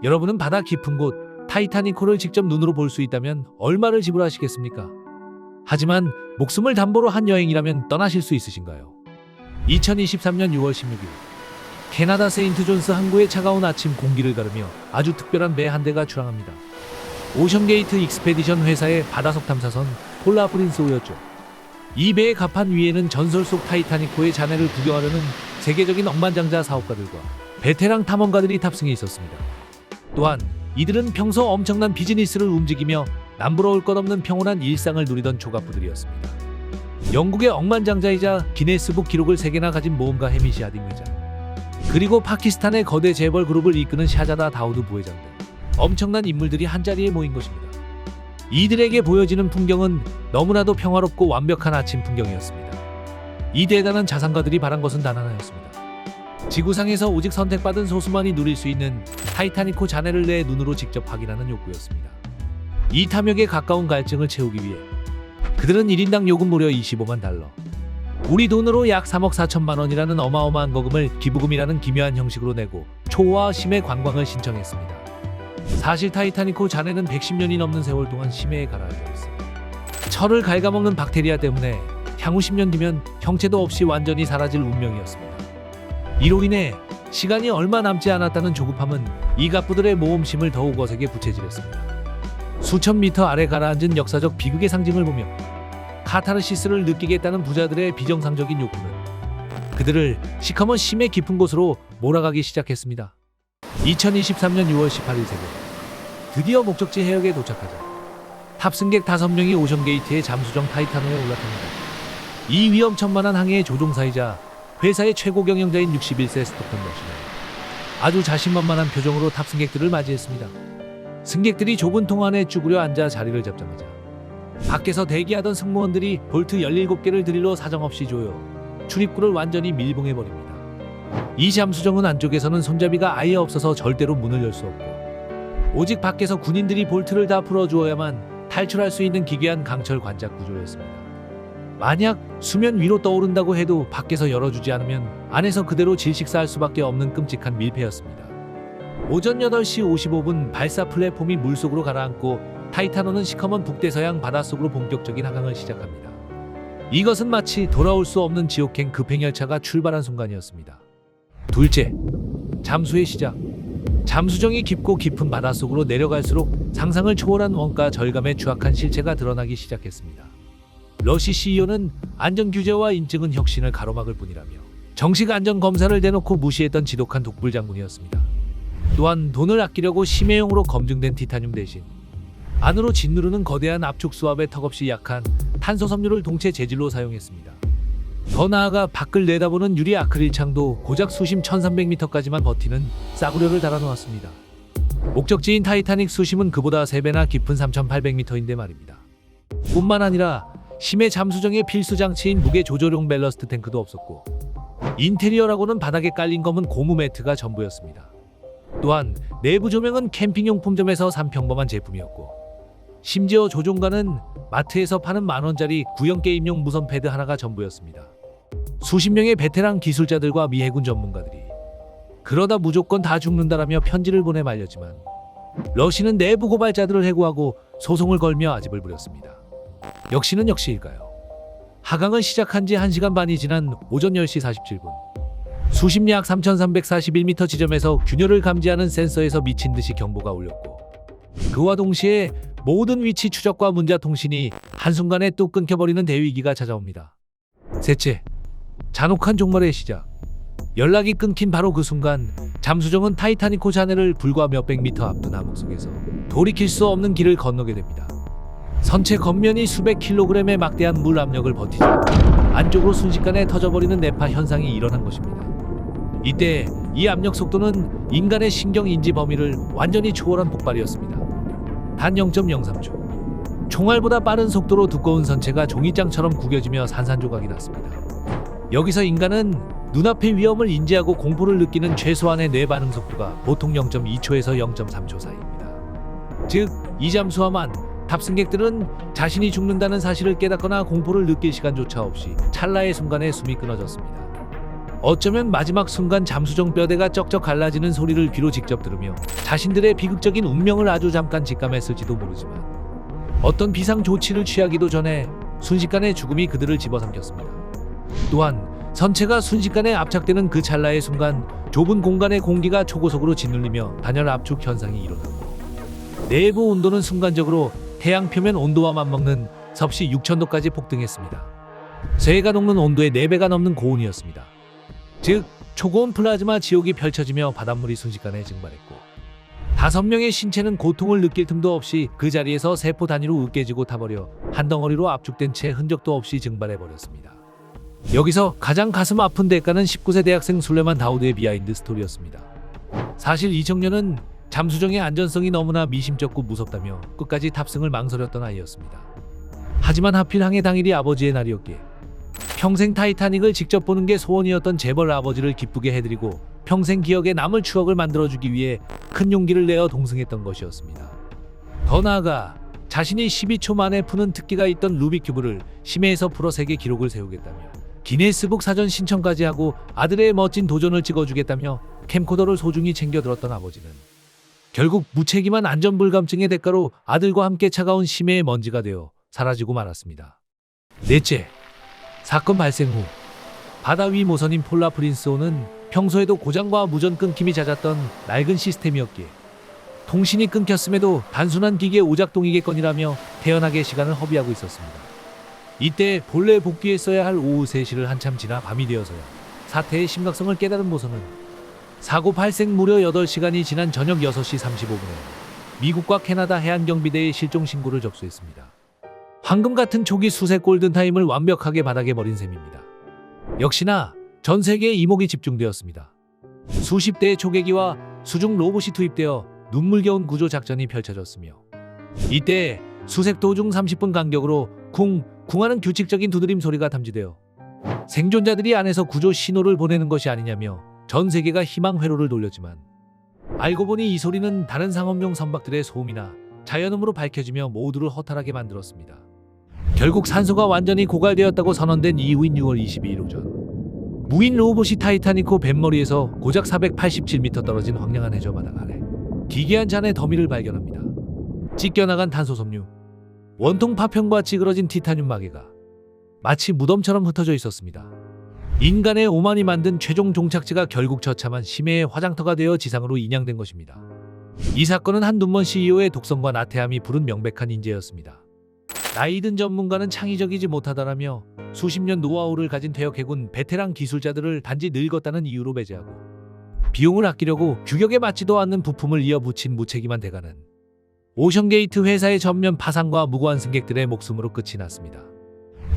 여러분은 바다 깊은 곳 타이타닉호를 직접 눈으로 볼 수 있다면 얼마를 지불하시겠습니까? 하지만 목숨을 담보로 한 여행이라면 떠나실 수 있으신가요? 2023년 6월 16일 캐나다 세인트 존스 항구의 차가운 아침 공기를 가르며 아주 특별한 배 한 대가 출항합니다. 오션게이트 익스페디션 회사의 바다속 탐사선 폴라 프린스 호였죠. 이 배의 갑판 위에는 전설 속 타이타닉호의 잔해를 구경하려는 세계적인 억만장자 사업가들과 베테랑 탐험가들이 탑승해 있었습니다. 또한 이들은 평소 엄청난 비즈니스를 움직이며 남부러울 것 없는 평온한 일상을 누리던 조갑부들이었습니다. 영국의 억만장자이자 기네스북 기록을 3개나 가진 모험가 해미시 하딩 회장, 그리고 파키스탄의 거대 재벌 그룹을 이끄는 샤자다 다우드 부회장 등 엄청난 인물들이 한자리에 모인 것입니다. 이들에게 보여지는 풍경은 너무나도 평화롭고 완벽한 아침 풍경이었습니다. 이 대단한 자산가들이 바란 것은 단 하나였습니다. 지구상에서 오직 선택받은 소수만이 누릴 수 있는 타이타닉호 잔해를 내 눈으로 직접 확인하는 욕구였습니다. 이 탐욕에 가까운 갈증을 채우기 위해 그들은 1인당 요금 무려 $25만, 우리 돈으로 약 3억 4천만 원이라는 어마어마한 거금을 기부금이라는 기묘한 형식으로 내고 초호화 심해 관광을 신청했습니다. 사실 타이타닉호 잔해는 110년이 넘는 세월 동안 심해에 가라앉아 있어 철을 갉아먹는 박테리아 때문에 향후 10년 뒤면 형체도 없이 완전히 사라질 운명이었습니다. 이로 인해 시간이 얼마 남지 않았다는 조급함은 이 갑부들의 모험심을 더욱 어색에 부채질했습니다. 수천 미터 아래 가라앉은 역사적 비극의 상징을 보며 카타르시스를 느끼겠다는 부자들의 비정상적인 욕구는 그들을 시커먼 심해 깊은 곳으로 몰아가기 시작했습니다. 2023년 6월 18일 새벽 드디어 목적지 해역에 도착하자 탑승객 5명이 오션게이트의 잠수정 타이타노에 올라탑니다. 이 위험천만한 항해의 조종사이자 회사의 최고 경영자인 61세 스토큰 러시는 아주 자신만만한 표정으로 탑승객들을 맞이했습니다. 승객들이 좁은 통 안에 쭈그려 앉아 자리를 잡자마자 밖에서 대기하던 승무원들이 볼트 17개를 드릴로 사정없이 조여 출입구를 완전히 밀봉해버립니다. 이 잠수정은 안쪽에서는 손잡이가 아예 없어서 절대로 문을 열 수 없고 오직 밖에서 군인들이 볼트를 다 풀어주어야만 탈출할 수 있는 기괴한 강철 관작 구조였습니다. 만약 수면 위로 떠오른다고 해도 밖에서 열어주지 않으면 안에서 그대로 질식사할 수밖에 없는 끔찍한 밀폐였습니다. 오전 8시 55분 발사 플랫폼이 물속으로 가라앉고 타이타노는 시커먼 북대서양 바닷속으로 본격적인 하강을 시작합니다. 이것은 마치 돌아올 수 없는 지옥행 급행열차가 출발한 순간이었습니다. 둘째, 잠수의 시작. 잠수정이 깊고 깊은 바닷속으로 내려갈수록 상상을 초월한 원가 절감의 추악한 실체가 드러나기 시작했습니다. 러시 CEO는 안전규제와 인증은 혁신을 가로막을 뿐이라며 정식 안전검사를 대놓고 무시했던 지독한 독불 장군이었습니다. 또한 돈을 아끼려고 심해용으로 검증된 티타늄 대신 안으로 짓누르는 거대한 압축 수압에 턱없이 약한 탄소 섬유를 동체 재질로 사용했습니다. 더 나아가 밖을 내다보는 유리 아크릴 창도 고작 수심 1300m까지만 버티는 싸구려를 달아놓았습니다. 목적지인 타이타닉 수심은 그보다 3배나 깊은 3800m인데 말입니다. 뿐만 아니라 심해 잠수정의 필수 장치인 무게 조절용 밸러스트 탱크도 없었고 인테리어라고는 바닥에 깔린 검은 고무 매트가 전부였습니다. 또한 내부 조명은 캠핑용품점에서 산 평범한 제품이었고 심지어 조종관은 마트에서 파는 만원짜리 구형 게임용 무선 패드 하나가 전부였습니다. 수십 명의 베테랑 기술자들과 미 해군 전문가들이 그러다 무조건 다 죽는다라며 편지를 보내 말렸지만 러시는 내부 고발자들을 해고하고 소송을 걸며 아집을 부렸습니다. 역시는 역시일까요? 하강을 시작한 지 1시간 반이 지난 오전 10시 47분 수심 약 3341m 지점에서 균열을 감지하는 센서에서 미친 듯이 경보가 울렸고 그와 동시에 모든 위치 추적과 문자 통신이 한순간에 뚝 끊겨버리는 대위기가 찾아옵니다. 셋째, 잔혹한 종말의 시작. 연락이 끊긴 바로 그 순간 잠수정은 타이타닉호 잔해를 불과 몇백 미터 앞둔 암흑 속에서 돌이킬 수 없는 길을 건너게 됩니다. 선체 겉면이 수백 킬로그램의 막대한 물 압력을 버티자 안쪽으로 순식간에 터져버리는 내파 현상이 일어난 것입니다. 이때 이 압력 속도는 인간의 신경 인지 범위를 완전히 초월한 폭발이었습니다. 단 0.03초. 총알보다 빠른 속도로 두꺼운 선체가 종이장처럼 구겨지며 산산조각이 났습니다. 여기서 인간은 눈앞의 위험을 인지하고 공포를 느끼는 최소한의 뇌 반응 속도가 보통 0.2초에서 0.3초 사이입니다. 즉, 이 잠수함안 탑승객들은 자신이 죽는다는 사실을 깨닫거나 공포를 느낄 시간조차 없이 찰나의 순간에 숨이 끊어졌습니다. 어쩌면 마지막 순간 잠수정 뼈대가 쩍쩍 갈라지는 소리를 귀로 직접 들으며 자신들의 비극적인 운명을 아주 잠깐 직감했을지도 모르지만 어떤 비상 조치를 취하기도 전에 순식간에 죽음이 그들을 집어삼켰습니다. 또한 선체가 순식간에 압착되는 그 찰나의 순간 좁은 공간의 공기가 초고속으로 짓눌리며 단열 압축 현상이 일어났고 내부 온도는 순간적으로 태양 표면 온도와 맞먹는 섭씨 6000도까지 폭등했습니다. 쇠가 녹는 온도의 4배가 넘는 고온이었습니다. 즉 초고온 플라즈마 지옥이 펼쳐지며 바닷물이 순식간에 증발했고 5명의 신체는 고통을 느낄 틈도 없이 그 자리에서 세포 단위로 으깨지고 타버려 한 덩어리로 압축된 채 흔적도 없이 증발해버렸습니다. 여기서 가장 가슴 아픈 대가는 19세 대학생 술레만 다우드의 비하인드 스토리였습니다. 사실 이 청년은 잠수정의 안전성이 너무나 미심쩍고 무섭다며 끝까지 탑승을 망설였던 아이였습니다. 하지만 하필 항해 당일이 아버지의 날이었기에 평생 타이타닉을 직접 보는 게 소원이었던 재벌 아버지를 기쁘게 해드리고 평생 기억에 남을 추억을 만들어주기 위해 큰 용기를 내어 동승했던 것이었습니다. 더 나아가 자신이 12초 만에 푸는 특기가 있던 루빅 큐브를 심해에서 풀어 세계 기록을 세우겠다며 기네스북 사전 신청까지 하고 아들의 멋진 도전을 찍어주겠다며 캠코더를 소중히 챙겨 들었던 아버지는 결국 무책임한 안전불감증의 대가로 아들과 함께 차가운 심해의 먼지가 되어 사라지고 말았습니다. 넷째, 사건 발생 후 바다 위 모선인 폴라 프린스호는 평소에도 고장과 무전 끊김이 잦았던 낡은 시스템이었기에 통신이 끊겼음에도 단순한 기계 오작동이겠거니라며 태연하게 시간을 허비하고 있었습니다. 이때 본래 복귀했어야 할 오후 3시를 한참 지나 밤이 되어서야 사태의 심각성을 깨달은 모선은 사고 발생 무려 8시간이 지난 저녁 6시 35분에 미국과 캐나다 해안경비대에 실종 신고를 접수했습니다. 황금 같은 초기 수색 골든타임을 완벽하게 바닥에 버린 셈입니다. 역시나 전 세계에 이목이 집중되었습니다. 수십 대의 초계기와 수중 로봇이 투입되어 눈물겨운 구조 작전이 펼쳐졌으며 이때 수색 도중 30분 간격으로 쿵하는 규칙적인 두드림 소리가 탐지되어 생존자들이 안에서 구조 신호를 보내는 것이 아니냐며 전 세계가 희망 회로를 돌렸지만 알고 보니 이 소리는 다른 상업용 선박들의 소음이나 자연음으로 밝혀지며 모두를 허탈하게 만들었습니다. 결국 산소가 완전히 고갈되었다고 선언된 이후인 6월 22일 오전 무인 로봇이 타이타닉호 뱃머리에서 고작 487m 떨어진 황량한 해저 바닥 아래 기괴한 잔해 더미를 발견합니다. 찢겨나간 탄소 섬유, 원통 파편과 찌그러진 티타늄 마개가 마치 무덤처럼 흩어져 있었습니다. 인간의 오만이 만든 최종 종착지가 결국 처참한 심해의 화장터가 되어 지상으로 인양된 것입니다. 이 사건은 한 눈먼 CEO의 독성과 나태함이 부른 명백한 인재였습니다. 나이든 전문가는 창의적이지 못하다라며 수십 년 노하우를 가진 퇴역 해군 베테랑 기술자들을 단지 늙었다는 이유로 배제하고 비용을 아끼려고 규격에 맞지도 않는 부품을 이어붙인 무책임한 대가는 오션게이트 회사의 전면 파산과 무고한 승객들의 목숨으로 끝이 났습니다.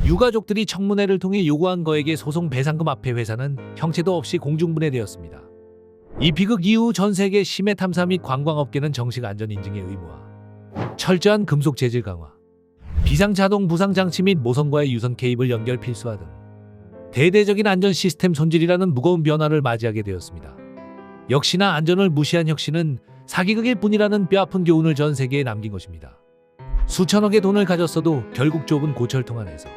유가족들이 청문회를 통해 요구한 거액의 소송 배상금 앞에 회사는 형체도 없이 공중분해되었습니다. 이 비극 이후 전 세계 심해 탐사 및 관광업계는 정식 안전 인증의 의무화, 철저한 금속 재질 강화, 비상자동 부상 장치 및 모선과의 유선 케이블 연결 필수화 등 대대적인 안전 시스템 손질이라는 무거운 변화를 맞이하게 되었습니다. 역시나 안전을 무시한 혁신은 사기극일 뿐이라는 뼈아픈 교훈을 전 세계에 남긴 것입니다. 수천억의 돈을 가졌어도 결국 좁은 고철통 안에서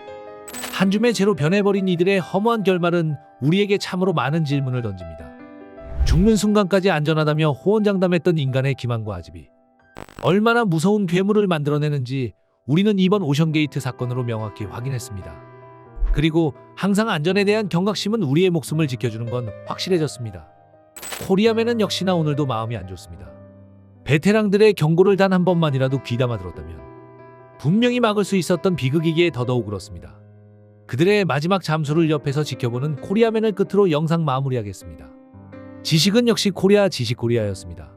한 줌의 재로 변해버린 이들의 허무한 결말은 우리에게 참으로 많은 질문을 던집니다. 죽는 순간까지 안전하다며 호언장담했던 인간의 기만과 아집이 얼마나 무서운 괴물을 만들어내는지 우리는 이번 오션게이트 사건으로 명확히 확인했습니다. 그리고 항상 안전에 대한 경각심은 우리의 목숨을 지켜주는 건 확실해졌습니다. 코리아맨은 역시나 오늘도 마음이 안 좋습니다. 베테랑들의 경고를 단 한 번만이라도 귀담아 들었다면 분명히 막을 수 있었던 비극이기에 더더욱 그렇습니다. 그들의 마지막 잠수를 옆에서 지켜보는 코리아맨을 끝으로 영상 마무리하겠습니다. 지식은 역시 코리아 지식코리아였습니다.